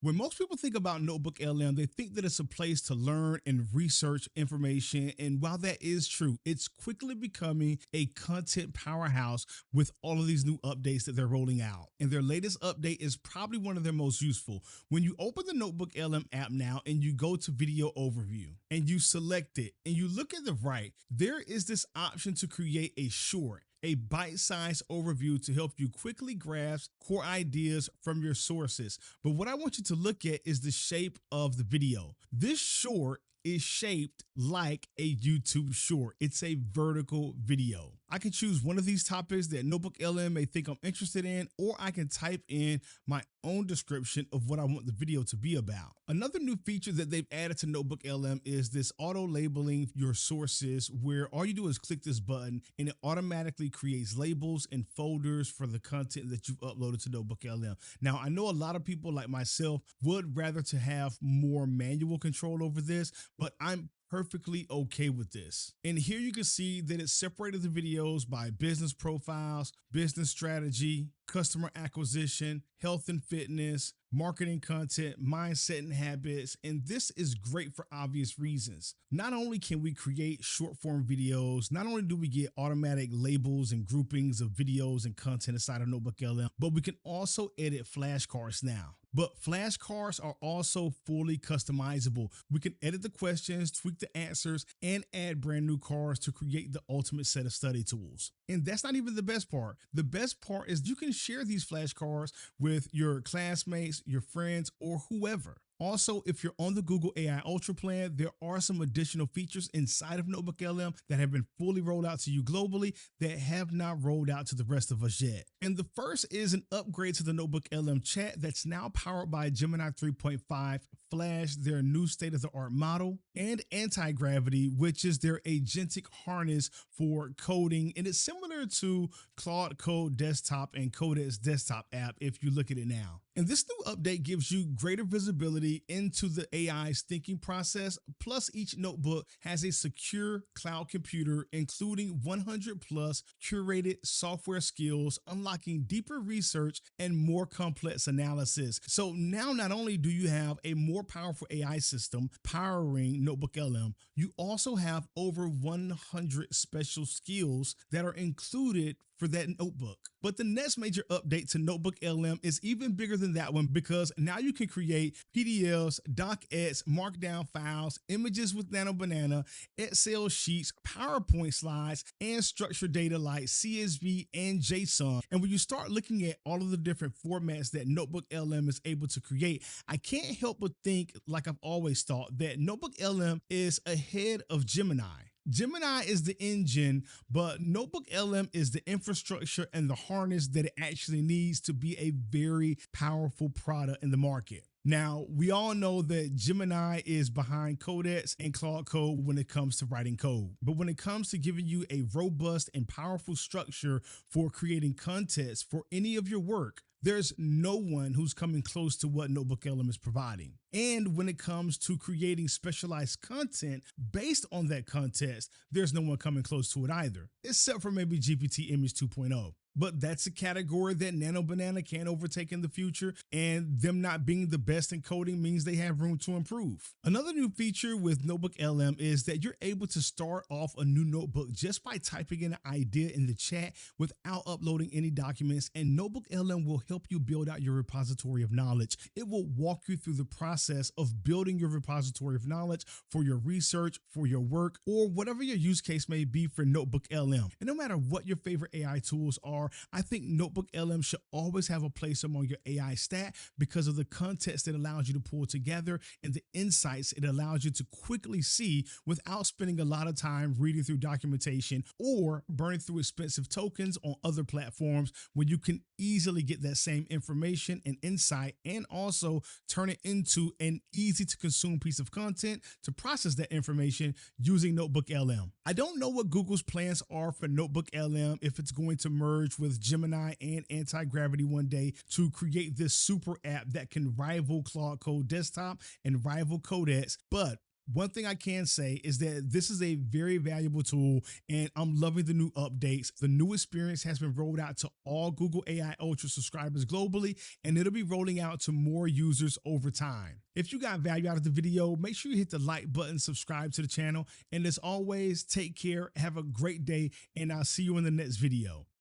When most people think about NotebookLM, they think that it's a place to learn and research information. And while that is true, it's quickly becoming a content powerhouse with all of these new updates that they're rolling out. And their latest update is probably one of their most useful. When you open the NotebookLM app now and you go to video overview and you select it and you look at the right, there is this option to create a short, a bite-sized overview to help you quickly grasp core ideas from your sources. But what I want you to look at is the shape of the video. This short is shaped like a YouTube short. It's a vertical video. I can choose one of these topics that NotebookLM may think I'm interested in, or I can type in my own description of what I want the video to be about. Another new feature that they've added to NotebookLM is this auto labeling your sources, where all you do is click this button and it automatically creates labels and folders for the content that you've uploaded to NotebookLM. Now, I know a lot of people like myself would rather to have more manual control over this, but I'm perfectly okay with this. And here you can see that it separated the videos by business profiles, business strategy, customer acquisition, health and fitness, marketing content, mindset and habits. And this is great for obvious reasons. Not only can we create short form videos, not only do we get automatic labels and groupings of videos and content inside of NotebookLM, but we can also edit flashcards now. But flashcards are also fully customizable. We can edit the questions, tweak the answers, and add brand new cards to create the ultimate set of study tools. And that's not even the best part. The best part is you can share these flashcards with your classmates, your friends, or whoever. Also, if you're on the Google AI Ultra plan, there are some additional features inside of NotebookLM that have been fully rolled out to you globally that have not rolled out to the rest of us yet. And the first is an upgrade to the NotebookLM chat that's now powered by Gemini 3.5, Flash, their new state-of-the-art model, and Antigravity, which is their agentic harness for coding. And it's similar to Claude Code Desktop and Codet's desktop app if you look at it now. And this new update gives you greater visibility into the AI's thinking process. Plus, each notebook has a secure cloud computer, including 100 plus curated software skills, unlocking deeper research and more complex analysis. So now not only do you have a more powerful AI system powering NotebookLM, you also have over 100 special skills that are included for that notebook. But the next major update to NotebookLM is even bigger than that one, because now you can create PDFs, DOCXs, markdown files, images with NanoBanana, Excel sheets, PowerPoint slides, and structured data like CSV and JSON. And when you start looking at all of the different formats that NotebookLM is able to create, I can't help but think, like I've always thought, that NotebookLM is ahead of Gemini. Gemini is the engine, but NotebookLM is the infrastructure and the harness that it actually needs to be a very powerful product in the market. Now, we all know that Gemini is behind Codex and Claude Code when it comes to writing code. But when it comes to giving you a robust and powerful structure for creating context for any of your work, there's no one who's coming close to what NotebookLM is providing. And when it comes to creating specialized content based on that context, there's no one coming close to it either, except for maybe GPT Image 2.0. But that's a category that NanoBanana can't overtake in the future, and them not being the best in coding means they have room to improve. Another new feature with NotebookLM is that you're able to start off a new notebook just by typing in an idea in the chat without uploading any documents, and NotebookLM will help you build out your repository of knowledge. It will walk you through the process of building your repository of knowledge for your research, for your work, or whatever your use case may be for NotebookLM. And no matter what your favorite AI tools are, I think NotebookLM should always have a place among your AI stack because of the context it allows you to pull together and the insights it allows you to quickly see without spending a lot of time reading through documentation or burning through expensive tokens on other platforms, when you can easily get that same information and insight and also turn it into an easy to consume piece of content to process that information using NotebookLM. I don't know what Google's plans are for NotebookLM, if it's going to merge with Gemini and Antigravity one day to create this super app that can rival Claude Code Desktop and rival Codex, but One thing I can say is that this is a very valuable tool, and I'm loving the new updates. The new experience has been rolled out to all Google AI Ultra subscribers globally, and it'll be rolling out to more users over time. If you got value out of the video, make sure you hit the like button, subscribe to the channel, and as always, take care, have a great day, and I'll see you in the next video.